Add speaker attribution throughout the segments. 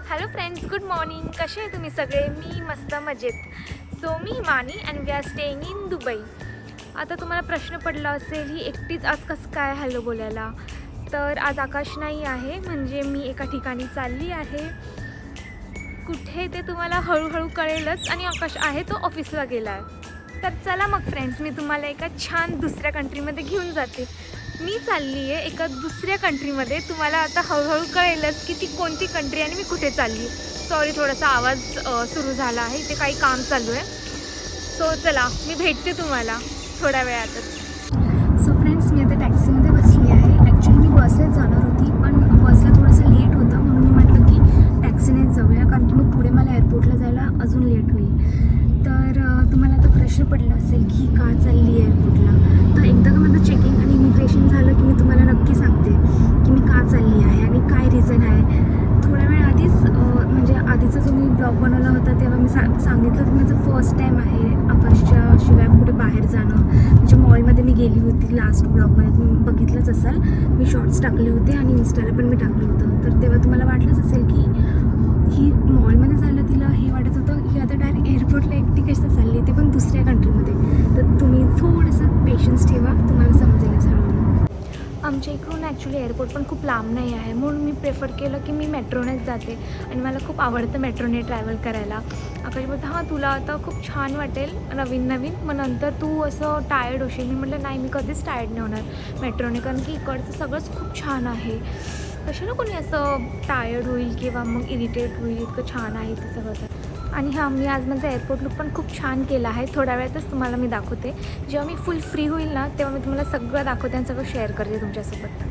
Speaker 1: Hello friends, good morning. कसे आहे तुम्ही सगळे? मी मस्त मजेत. सो मी Mani and we are staying in Dubai. आता तुम्हाला प्रश्न पडला असेल, ही एकटीच आज कसं काय हॅलो बोलायला? तर आज आकाश नाही आहे, म्हणजे मी एका ठिकाणी चालली आहे. कुठे ते तुम्हाला हळूहळू कळेलच. आणि आकाश आहे तो ऑफिसला गेला आहे. तर चला मग फ्रेंड्स, मी तुम्हाला एका छान दुसऱ्या कंट्रीमध्ये घेऊन जाते. मी चालली आहे एका दुसऱ्या कंट्रीमध्ये. तुम्हाला आता हळूहळू कळेलच की ती कोणती कंट्री आणि मी कुठे चालली. सॉरी, थोडासा आवाज सुरू झाला आहे, इथे काही काम चालू आहे. सो चला, मी भेटते तुम्हाला थोड्या वेळातच. सो फ्रेंड्स, मी आता टॅक्सीमध्ये बसली आहे. ॲक्च्युली मी बसनेच जाणार होती, पण बसला थोडंसं लेट होतं, म्हणून मी म्हटलं की टॅक्सीनेच जाऊया, कारण की मग पुढे मला एअरपोर्टला जायला अजून लेट होईल. तर तुम्हाला आता प्रश्न पडला असेल की का चालली आहे एअरपोर्टला. तर एकदा का माझं चेकिंग आणि इमिग्रेशन झालं की मी तुम्हाला नक्की सांगते की मी का चालली आहे आणि काय रिझन आहे. थोड्या वेळ आधीच म्हणजे आधीचा जो मी ब्लॉग बनवला होता तेव्हा मी सांगितलं की माझं फर्स्ट टाईम आहे आकाशच्या शिवाय कुठे बाहेर जाणं. म्हणजे मॉलमध्ये मी गेली होती लास्ट ब्लॉगमध्ये, तुम्ही बघितलंच असाल. मी शॉर्ट्स टाकले होते आणि इन्स्टाला पण मी टाकलं होतं. तर तेव्हा तुम्हाला वाटलंच असेल की ही मॉलमध्ये झालं, तिला हे वाटत होतं की आता डायरेक्ट एअरपोर्टला एकटी कशी चालली, ते पण दुसऱ्या कंट्रीमध्ये. तर तुम्ही थोडंसं पेशन्स ठेवा, तुम्हाला समजेलच हळूहळू. आमच्या इकडून ॲक्च्युली एअरपोर्ट पण खूप लांब नाही आहे, म्हणून मी प्रेफर केलं की मी मेट्रोनेच जाते. आणि मला खूप आवडतं मेट्रोने ट्रॅव्हल करायला. आकाश बोलतं हां तुला आता खूप छान वाटेल नवीन मग नंतर तू असं टायर्ड होशील. मी म्हटलं नाही, मी कधीच टायर्ड नाही होणार मेट्रोने, कारण की इकडचं सगळंच खूप छान आहे. कशाला कोणी असं टायर्ड होईल किंवा मग इरिटेट होईल, इतकं छान आहे ते सगळं. आणि हां, मी आज माझा एअरपोर्ट लुक पण खूप छान केला आहे. थोड्या वेळातच तुम्हाला मी दाखवते. जेव्हा मी फुल फ्री होईल ना, तेव्हा मी तुम्हाला सगळं दाखवते आणि सगळं शेअर करते तुमच्यासोबत.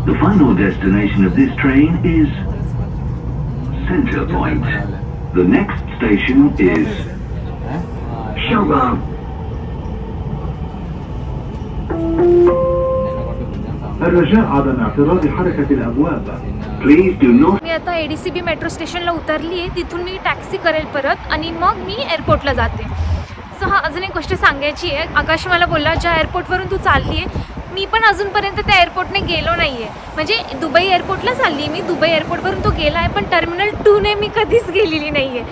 Speaker 2: The final destination of this train is Center Point. The next station is Showground. الرجاء عدم اعتراض حركة الأبواب. Please do not.
Speaker 1: मी आता ADCB मेट्रो स्टेशनला उतरली आहे. तिथून मी टॅक्सी करेल परत आणि मग मी एअरपोर्टला जाते. सो हां, अजून एक गोष्ट सांगायची आहे. आकाश मला बोलला ज्या एअरपोर्टवरून तू चालली आहे, मी पण अजूनपर्यंत त्या एअरपोर्टने गेलो नाही आहे. म्हणजे दुबई एअरपोर्टला चालली आहे मी, दुबई एअरपोर्टवरून तो गेला आहे, पण टर्मिनल 2ने मी कधीच गेलेली नाही आहे.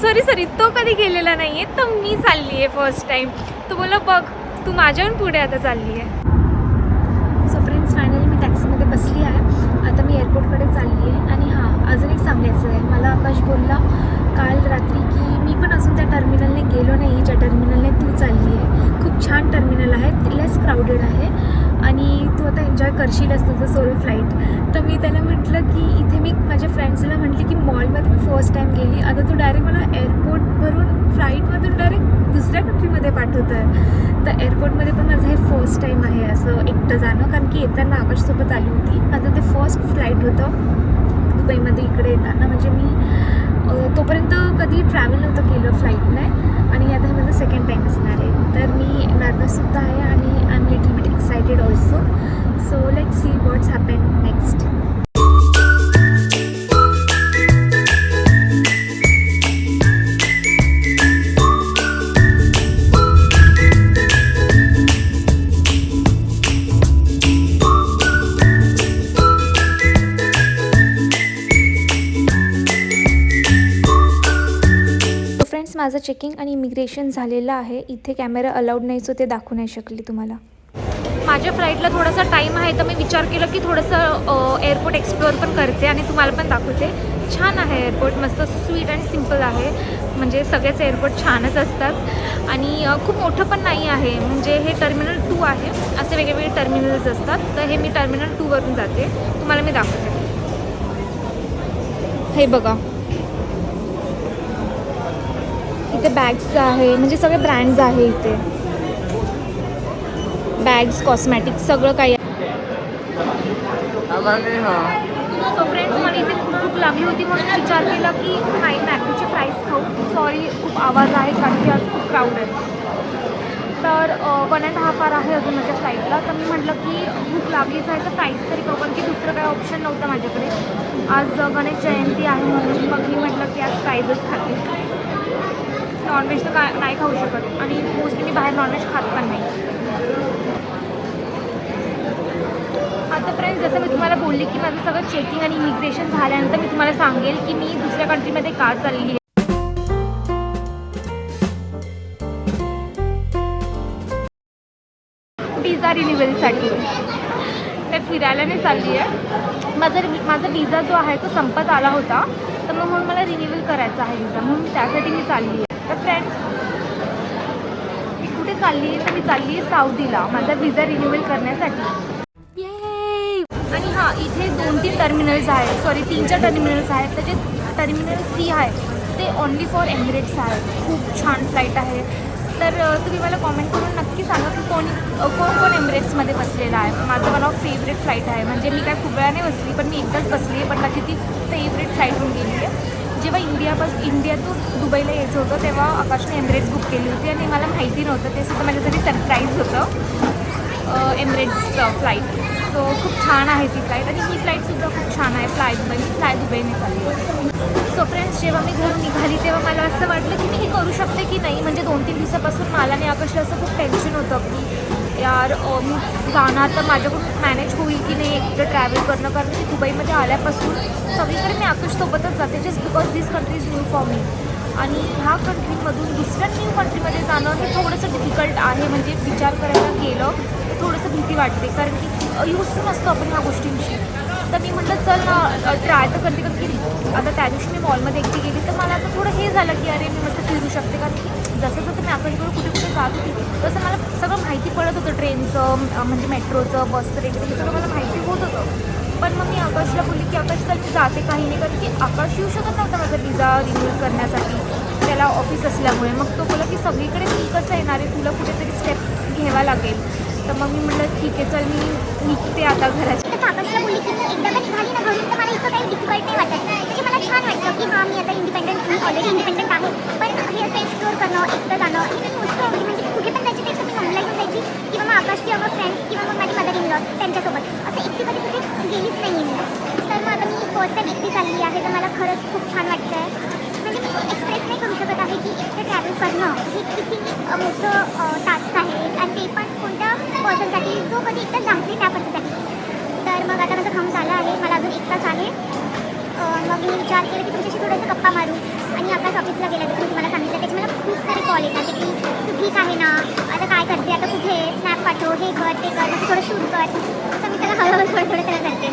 Speaker 1: सॉरी तो कधी गेलेला नाही आहे, तर मी चालली आहे फर्स्ट टाईम. तो बोलला बघ तू माझ्याहून पुढे आता चालली आहे. सो फ्रेंड्स, फायनली मी टॅक्सीमध्ये बसली आहे. आता मी एअरपोर्टकडे चालली आहे. आणि हां, अजून एक सांगायचं आहे. मला आकाश बोलला काल रात्री की मी पण अजून त्या टर्मिनलने गेलो नाही ज्या टर्मिनलने तू चालली आहे. खूप छान टर्मिनल आहे, लेस क्राऊडेड आहे आणि तू आता एन्जॉय करशीलच तुझं सोलो फ्लाईट. तर मी त्याला म्हटलं की इथे मी माझ्या फ्रेंड्सला म्हटली की मॉलमध्ये मी फर्स्ट टाईम गेली, आता तू डायरेक्ट मला एअरपोर्टवरून फ्लाईटमधून डायरेक्ट दुसऱ्या कंट्रीमध्ये पाठवतं आहे. तर एअरपोर्टमध्ये पण माझं हे फर्स्ट टाईम आहे असं एकटं जाणं, कारण की येताना आकाशसोबत आली होती. माझं ते फर्स्ट फ्लाईट होतं दुबईमध्ये इकडे येताना. म्हणजे मी तोपर्यंत कधी ट्रॅव्हल नव्हतं केलं फ्लाईटने, आणि आता हे माझं सेकंड टाईम असणार आहे. तर मी नर्वससुद्धा आहे आणि I am little bit excited also. So let's see what's happen next. माझं चेकिंग आणि इमिग्रेशन झालेलं आहे. इथे कॅमेरा अलाउड नाही, सो ते दाखवू नाही शकली तुम्हाला. माझ्या फ्लाईटला थोडासा टाईम आहे, तर मी विचार केला की थोडंसं एअरपोर्ट एक्सप्लोअर पण करते आणि तुम्हाला पण दाखवते. छान आहे एअरपोर्ट, मस्त स्वीट अँड सिम्पल आहे. म्हणजे सगळेच एअरपोर्ट छानच असतात आणि खूप मोठं पण नाही आहे. म्हणजे हे टर्मिनल 2 आहे, असे वेगवेगळे टर्मिनल्स असतात. तर हे मी टर्मिनल 2 वरून जाते, तुम्हाला मी दाखवते. हे बघा, इथे बॅग्स आहे, म्हणजे सगळे ब्रँड्स आहे इथे. बॅग्स, कॉस्मॅटिक्स सगळं काही आहे. सो फ्रेंड्स, मला इथे खूप भूक लागली होती, म्हणून विचार केला की नाही मॅगीचे फ्राईज खाऊ. सॉरी, खूप आवाज आहे कारण की आज खूप क्राऊड आहे. तर 1.5 आवर आहे अजून माझ्या फ्लाईटला. तर मी म्हटलं की भूक लागलीच आहे तर फ्राईज तरी खाऊ, कारण की दुसरं काही ऑप्शन नव्हतं माझ्याकडे. आज गणेश जयंती आहे म्हणून मग मी म्हटलं की आज फ्राईजच खाते. नॉनव्हेज तर नाही खाऊ शकत आणि मोस्टली मी बाहेर नॉनव्हेज खात पण नाही. तर फ्रेंड्स, जसं मी तुम्हाला बोलले की माझं सगळं चेकिंग आणि इमिग्रेशन झाल्यानंतर मी तुम्हाला सांगेल की मी दुसऱ्या कंट्रीमध्ये का चालली आहे. विजा रिन्युअलसाठी तर फिरायला नाही चालली आहे. माझा विजा जो आहे तो संपत आला होता, तर मग म्हणून मला रिन्युअल करायचा आहे विजा, म्हणून त्यासाठी मी चालली आहे. तर फ्रेंड्स, मी कुठे चालली आहे तर मी चालली आहे साऊदीला माझा विजा रिन्युअल करण्यासाठी. आणि हां, इथे 2-3 टर्मिनल्स आहेत, सॉरी 3-4 टर्मिनल्स आहेत. त्याचे टर्मिनल 3 आहे ते ओनली फॉर एमिरेट्स आहे. खूप छान फ्लाईट आहे. तर तुम्ही मला कॉमेंट करून नक्की सांगा की कोण एमिरेट्समध्ये बसलेला आहे. माझं वन ऑफ फेवरेट फ्लाईट आहे. म्हणजे मी काय खूप वेळा नाही बसली, पण मी एकदाच बसली आहे, पण माझी ती फेवरेट फ्लाईट होऊन गेली आहे. जेव्हा इंडियातून दुबईला यायचं होतं तेव्हा आकाशने एमिरेट्स बुक केली होती आणि मला माहिती नव्हतं. ते सुद्धा माझ्यासाठी सरप्राईज होतं, एमिरेट्स फ्लाईट. सो खूप छान आहे ती फ्लाईट आणि ही फ्लाईटसुद्धा खूप छान आहे. फ्लाय दुबईने चालली आहे. सो फ्रेंड्स, जेव्हा मी घरून निघाली तेव्हा मला असं वाटलं की मी हे करू शकते की नाही. म्हणजे 2-3 दिवसापासून मला आणि आकाशला असं खूप टेन्शन होतं की यार मी जाणार तर माझ्याकडून मॅनेज होईल की नाही एकटं ट्रॅव्हल करणं. कारण की दुबईमध्ये आल्यापासून सगळीकडे मी आकाशसोबतच जाते, just because this country is new for me. आणि ह्या कंट्रीमधून दुसऱ्या न्यू कंट्रीमध्ये जाणं हे थोडंसं डिफिकल्ट आहे. म्हणजे विचार करायला गेलं तर थोडंसं भीती वाटते, कारण की यूज टू नसतो आपण ह्या गोष्टींशी. तर मी म्हटलं चल ना ट्राय तर करते. कारण की आता त्या दिवशी मी मॉलमध्ये एकटी गेली तर मला आता थोडं हे झालं की अरे मी मस्त फिरू शकते. कारण की जसं मी आकाशबरोबर कुठे कुठे जात होती तसं मला सगळं माहिती पडत होतं. ट्रेनचं म्हणजे मेट्रोचं, बसचं वगैरे हे सगळं मला माहिती होत होतं. पण मग मी आकाशला बोलली की आकाश चल मी जाते काही नाही. कारण की आकाश येऊ शकत नव्हता माझा विजा रिन्यू करण्यासाठी, त्याला ऑफिस असल्यामुळे. मग तो बोला की सगळीकडे मी कसं येणार आहे, तुला कुठेतरी स्टेप घ्यावा लागेल. तर मग मी म्हटलं ठीक आहे चल मी निघते आता घराच्या.
Speaker 3: तर आकाशला बोलली की मी एकदा का निघाली ना घरून तर मला इतकं काही डिफिकल्ट नाही वाटत. म्हणजे मला छान वाटतं की हां मी आता इंडिपेंडंट, मी ऑलरेडी इंडिपेंडंट आहे. पण हे असं एक्सप्लोअर करणं, एकटं जाणं ही मी मोस्ट आवडली. म्हणजे मी कुठे पण जायची तर मी मम्मीला घेऊन जायची किंवा मग आकाश किंवा मग फ्रेंड्स किंवा मग माझी मदर इन लॉ त्यांच्यासोबत. असं एकटी कधी कुठे गेलीच नाही मी. तर मग आता मी फर्स्ट टाईम एकटी चालली आहे तर मला खरंच खूप छान वाटतं आहे. म्हणजे मी एक्सप्रेस नाही करू शकत आहे की एकटं ट्रॅव्हल करणं हे किती मोठं टास्क आहे आणि ते पण कोणत्या पर्सनसाठी जो कधी एकटा जात नाही त्या पर्सनसाठी. तर मग आता माझं काम झालं आहे, मला अजून 1 तास आहे. मग मी विचार केला की तुमच्याशी थोडंसं गप्पा मारू. आणि आकाश ऑफिसला गेला तर मी तुम्हाला सांगितलं त्याचे मला खूप सारे कॉल येतात की तू ठीक आहे ना, आता काय करते, आता कुठे स्नॅप पाठव, हे कर ते कर, मग थोडं शूट कर. तर मी त्याला हळूहळू थोडं त्याला करते.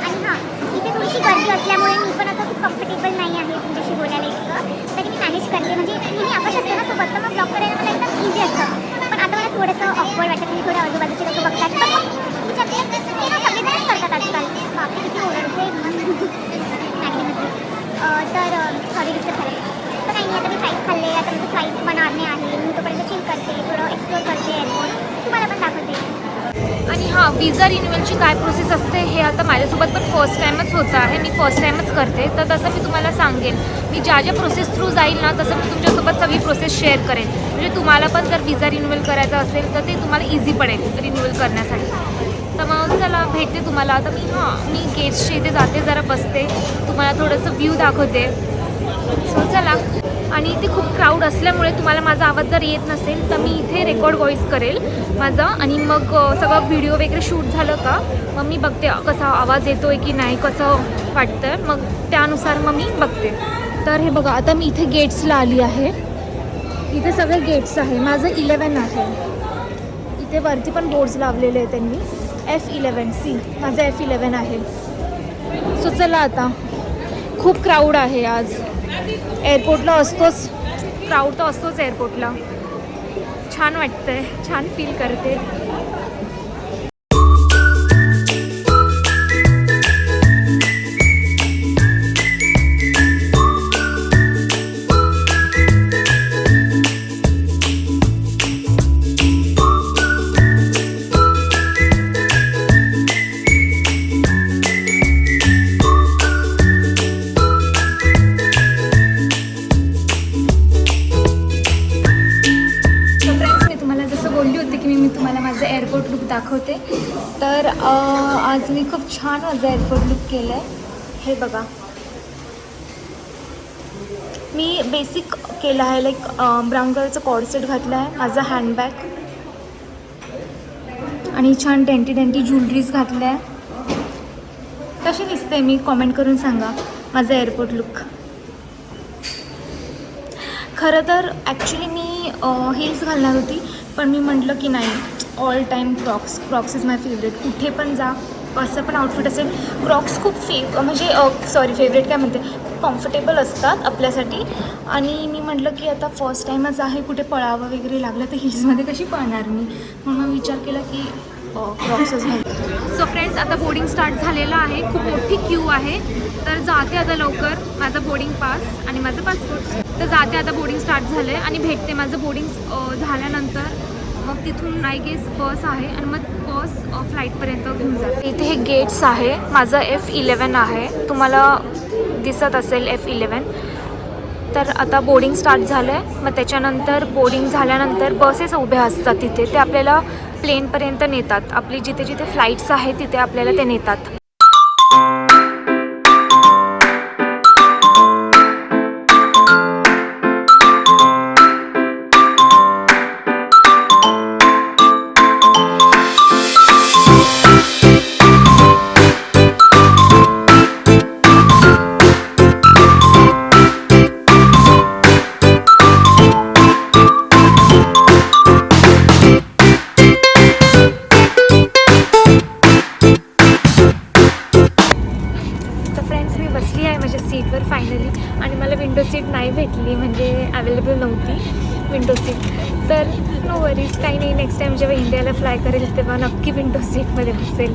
Speaker 3: आणि हां, इथे थोडीशी गर्दी असल्यामुळे मी पण आता खूप कम्फर्टेबल नाही आहे तुमच्याशी बोलायला इतकं, तरी मी मॅनेज करते. म्हणजे मी आकाश असते ना सोबत तर मग ब्लॉग करायला मला एकदम इझी असतं. पण आता मला थोडंसं ऑकवर्ड वाटतं की थोडं आजूबाजूचे लोक बघतात. पण मग विचारते ते ना सगळेजणच करतात आजकाल. बापरे किती ओरडते तर सॉरी डिस्टर्ब झालं. तर काही नाही, आता मी फ्लाईट खाल्ले, आता माझं फ्लाईट बनवणे आहे. मी तोपर्यंत चिल करते, थोडं एक्सप्लोर करते एअरपोर्ट, तुम्हाला पण दाखवते.
Speaker 1: आणि हां, विजा रिन्युअलची काय प्रोसेस असते हे आता माझ्यासोबत पण फर्स्ट टाईमच होतं आहे. मी फर्स्ट टाईमच करते, तर तसं मी तुम्हाला सांगेन. मी ज्या प्रोसेस थ्रू जाईल ना तसं मी तुमच्यासोबत सगळी प्रोसेस शेअर करेन. म्हणजे तुम्हाला पण जर विजा रिन्युअल करायचा असेल तर ते तुम्हाला इझी पडेल रिन्युअल करण्यासाठी. तर मग चला भेटते तुम्हाला. आता मी गेट्सच्या इथे जाते, जरा बसते, तुम्हाला थोडंसं व्ह्यू दाखवते. सो चला. आणि इथे खूप क्राऊड असल्यामुळे तुम्हाला माझा आवाज जर येत नसेल तर मी इथे रेकॉर्ड व्हॉईस करेल माझा. आणि मग सगळं व्हिडिओ वगैरे शूट झालं का मग मी बघते कसा आवाज येतो आहे की नाही, कसं वाटतं, मग त्यानुसार मग मी बघते. तर हे बघा, आता मी इथे गेट्सला आली आहे. इथे सगळे गेट्स आहे. माझं 11 आहे. इथे वरती पण बोर्ड्स लावलेले आहेत त्यांनी. F11C माझं F11 आहे. सो चला आता. खूप क्राऊड आहे आज एअरपोर्टला. असतोच क्राऊड, तर असतोच एअरपोर्टला. छान वाटतंय, छान फील करते. तुम्हाला माझं एअरपोर्ट लुक दाखवते. तर आज मी खूप छान माझं एअरपोर्ट लुक केलं आहे. हे बघा, मी बेसिक केलं आहे, लाईक ब्राऊन कलरचं कॉर्ड सेट घातलं आहे, माझा हँडबॅग आणि छान डेंटी ज्वेलरीज घातल्या आहे. कशी दिसते मी कॉमेंट करून सांगा माझा एअरपोर्ट लुक. खरं तर ॲक्च्युली मी हिल्स घालणार होती, पण मी म्हटलं की नाही, all time Crocs is my favourite. कुठे पण जा, असं पण आउटफिट असेल, क्रॉक्स खूप फेवरेट काय म्हणते, कम्फर्टेबल असतात आपल्यासाठी. आणि मी म्हटलं की आता फर्स्ट टाईमच आहे, कुठे पळावं वगैरे लागलं तर हिल्समध्ये कशी पळणार मी, म्हणून विचार केला की क्रॉक्सच घालते. सो फ्रेंड्स, आता बोर्डिंग स्टार्ट झालेलं आहे. खूप मोठी क्यू आहे, तर जाते आता लवकर. माझा बोर्डिंग पास आणि माझं पासपोर्ट, तर जाते आता. बोर्डिंग स्टार्ट झालं आहे आणि भेटते. माझं बोर्डिंग झाल्यानंतर मग तिथून आय गेस बस आहे आणि मग बस फ्लाईटपर्यंत घेऊन जाते. इथे हे गेट्स आहे. माझं F11 आहे, तुम्हाला दिसत असेल F11. तर आता बोर्डिंग स्टार्ट झालं आहे. मग त्याच्यानंतर बोर्डिंग झाल्यानंतर बसेस उभ्या असतात तिथे, ते आपल्याला प्लेनपर्यंत नेतात. आपली जिथे जिथे फ्लाईट्स आहेत तिथे आपल्याला ते नेतात. सीटवर फायनली, आणि मला विंडो सीट नाही भेटली, म्हणजे अवेलेबल नव्हती विंडो सीट. तर नो वरीज, काही नाही. नेक्स्ट टाईम जेव्हा इंडियाला फ्लाय करेल तेव्हा नक्की विंडो सीटमध्ये बसेल.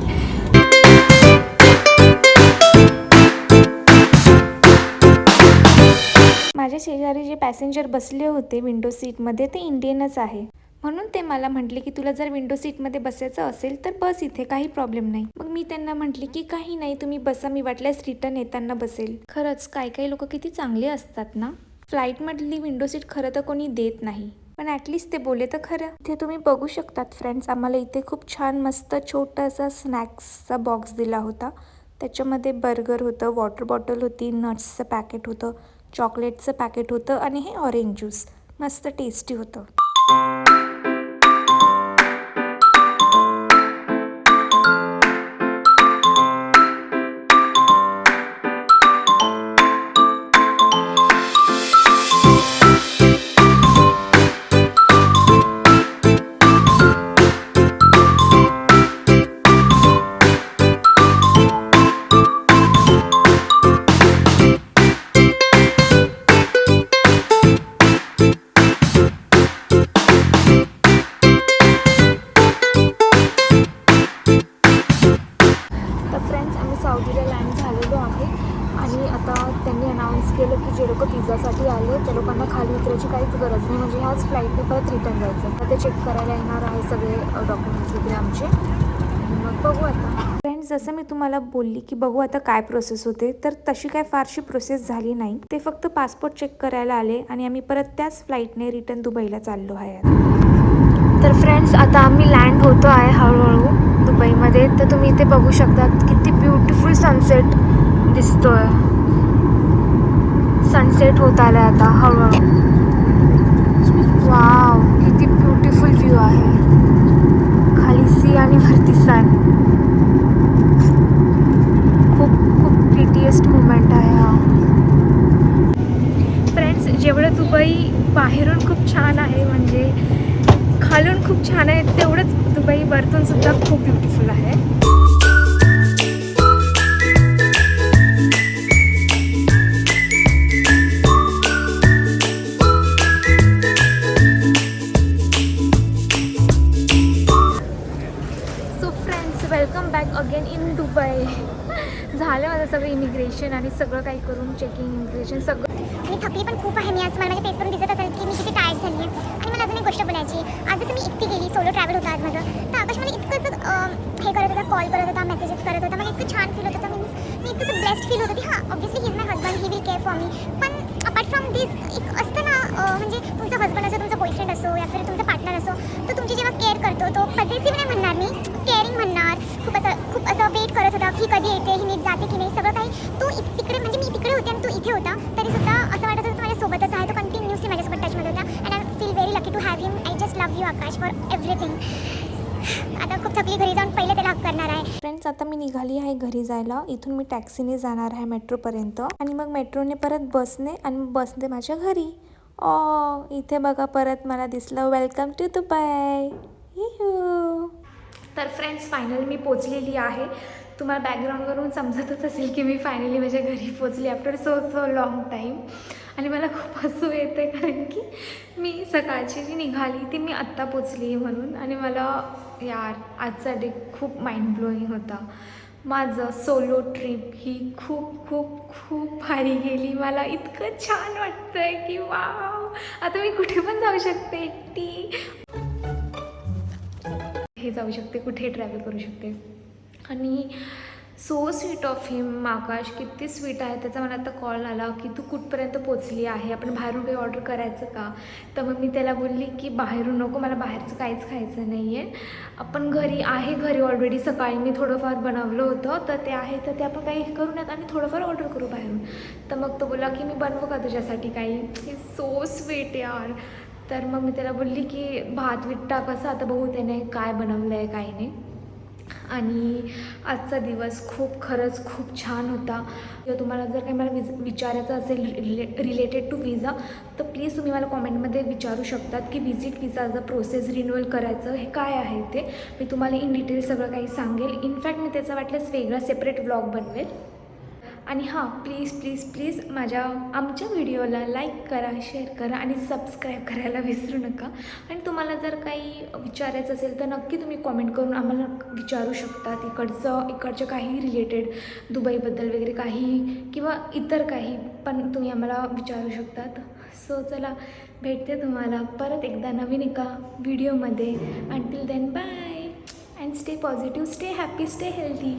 Speaker 1: माझ्या शेजारी जे पॅसेंजर बसले होते विंडो सीटमध्ये ते इंडियनच आहे, म्हणून ते मला म्हटले की तुला जर विंडो सीटमध्ये बसायचं असेल तर बस, इथे काही प्रॉब्लेम नाही. मग मी त्यांना म्हटले की काही नाही, तुम्ही बसा, मी वाटल्यास रिटर्न येताना बसेल. खरंच काही लोक किती चांगले असतात ना. फ्लाईटमधली विंडो सीट खरं तर कोणी देत नाही, पण ॲटलिस्ट ते बोले तर खरं. इथे तुम्ही बघू शकतात फ्रेंड्स, आम्हाला इथे खूप छान मस्त छोटासा स्नॅक्सचा बॉक्स दिला होता. त्याच्यामध्ये बर्गर होतं, वॉटर बॉटल होती, नट्सचं पॅकेट होतं, चॉकलेटचं पॅकेट होतं आणि हे ऑरेंज ज्यूस. मस्त टेस्टी होतं. साऊदीला लँड झालेलो आहे आणि आता त्यांनी अनाऊन्स केलं की जे लोक पिझ्झासाठी आले त्या लोकांना खाली उतरायची काहीच गरज नाही, म्हणजे ह्याच फ्लाईटने परत रिटर्न जायचं. तर ते चेक करायला येणार आहे सगळे डॉक्युमेंट्स वगैरे आमचे, आणि मग बघू आता. फ्रेंड्स, जसं मी तुम्हाला बोलली की बघू आता काय प्रोसेस होते, तर तशी काय फारशी प्रोसेस झाली नाही. ते फक्त पासपोर्ट चेक करायला आले आणि आम्ही परत त्याच फ्लाईटने रिटर्न दुबईला चाललो आहे. तर फ्रेंड्स, आता आम्ही लँड होतो आहे हळूहळू दुबईमध्ये. तर तुम्ही इथे बघू शकतात किती ब्युटिफुल सनसेट दिसतोय. सनसेट होत आलाय आता हळूहळू. वाव, किती ब्युटिफुल व्ह्यू आहे. खाली सी आणि वरती सन. खूप खूप प्रिटिएस्ट मोमेंट आहे हा. फ्रेंड्स, जेवढं दुबई बाहेरून खूप छान आहे, म्हणजे खालून खूप छान आहे, तेवढंच दुबई वरतून सुद्धा खूप ब्युटिफुल आहे. So friends, welcome back again in Dubai. झालं माझं सगळं इमिग्रेशन आणि सगळं काही करून, चेकिंग, इमिग्रेशन सगळं.
Speaker 3: मी थकली पण खूप आहे. मी आज मला माझ्या फेसवरून दिसत असेल की मी किती टायर्ड झाली आहे. आणि मला अजून एक गोष्ट बोलायची. आज जसं मी एकटी गेली, सोलो ट्रॅव्हल होता आज माझं, तर आकाश मला इतकंच हे करत होता, कॉल करत होता, मेसेजेस करत होता. मला इतकं छान फील होत होतं. मी इतकंच ब्लेस्ड फील होत होती. हां, obviously he is my husband, he will care for me. पण अपार्ट फ्रॉम दिस एक असतं ना, म्हणजे तुमचा हजबंड असो, तुमचा बॉयफ्रेंड असो, या फिर तुमचा पार्टनर असो, तो तुमची जेव्हा केअर करतो, तो पॉझिटिव्ह नाही म्हणणार मी, केअरिंग म्हणणार. खूप असं वेट करत होता की कधी येते, ही नीट जाते की नाही, सगळं काही. तो तिकडे, म्हणजे मी तिकडे होते आणि तो इथे होता, तरीसुद्धा असं वाटत होतं माझ्यासोबतच आहे. तो कंटिन्युअसली माझ्यासोबत टचमध्ये होता. And I feel very lucky to have him. I just love you Akash for everything. आता खूप थकली, घरी जाऊन पहिले त्याला हक्क करणार आहे.
Speaker 1: फ्रेंड्स, आता मी निघाली आहे घरी जायला. इथून मी टॅक्सीने जाणार आहे मेट्रोपर्यंत आणि मग मेट्रोने परत बसने आणि मग बसने माझ्या घरी. इथे बघा परत मला दिसलं वेलकम टू दुबई. तर फ्रेंड्स, फायनली मी पोचलेली आहे. तुम्हाला बॅकग्राऊंडवरून समजतच असेल की मी फायनली माझ्या घरी पोचली आफ्टर सो लॉंग टाईम. आणि मला खूप हसू येते कारण की मी सकाळची जी निघाली ती मी आत्ता पोचली म्हणून. आणि मला यार आजचा डे खूप माइंड ब्लोईंग होता. माझं सोलो ट्रिप ही खूप खूप खूप भारी गेली. मला इतकं छान वाटतं आहे की वाव, आता मी कुठे पण जाऊ शकते एकटी. हे जाऊ शकते, कुठे ट्रॅव्हल करू शकते. आणि सो स्वीट ऑफ हिम. आकाश किती स्वीट आहे. त्याचा मला आता कॉल आला की तू कुठपर्यंत पोचली आहे, आपण बाहेरून काही ऑर्डर करायचं का. तर मग मी त्याला बोलली की बाहेरून नको, मला बाहेरचं काहीच खायचं नाही आहे. आपण घरी ऑलरेडी सकाळी मी थोडंफार बनवलं होतं तर ते आहे, तर ते आपण काही करू नयेत आणि थोडंफार ऑर्डर करू बाहेरून. तर मग तो बोला की मी बनवू का तुझ्यासाठी काही. ही सो स्वीट यार. तर मग मी त्याला बोलली की भात विट्टा कसं आता बघू त्याने काय बनवलं आहे काय नाही. आणि आजचा दिवस खरंच खूप छान होता. जर तुम्हाला जर काही मला विचारायचं असेल रिलेटेड टू विजा तर प्लीज तुम्ही मला कॉमेंटमध्ये विचारू शकतात की विजिट विजाचं प्रोसेस रिन्युअल करायचं हे काय आहे ते. मी तुम्हाला इन डिटेल सगळं काही सांगेल. इनफॅक्ट मी त्याचा वाटल्यास वेगळा सेपरेट व्लॉग बनवेल. आणि हां, प्लीज प्लीज प्लीज आमच्या व्हिडिओला लाईक करा, शेअर करा आणि सबस्क्राईब करायला विसरू नका. आणि तुम्हाला जर काही विचारायचं असेल तर नक्की तुम्ही कॉमेंट करून आम्हाला विचारू शकतात. इकडच्या काही रिलेटेड दुबईबद्दल वगैरे काही किंवा इतर काही पण तुम्ही आम्हाला विचारू शकतात. सो चला, भेटते तुम्हाला परत एकदा नवीन एका व्हिडिओमध्ये. Until then bye and stay positive, stay happy, stay healthy.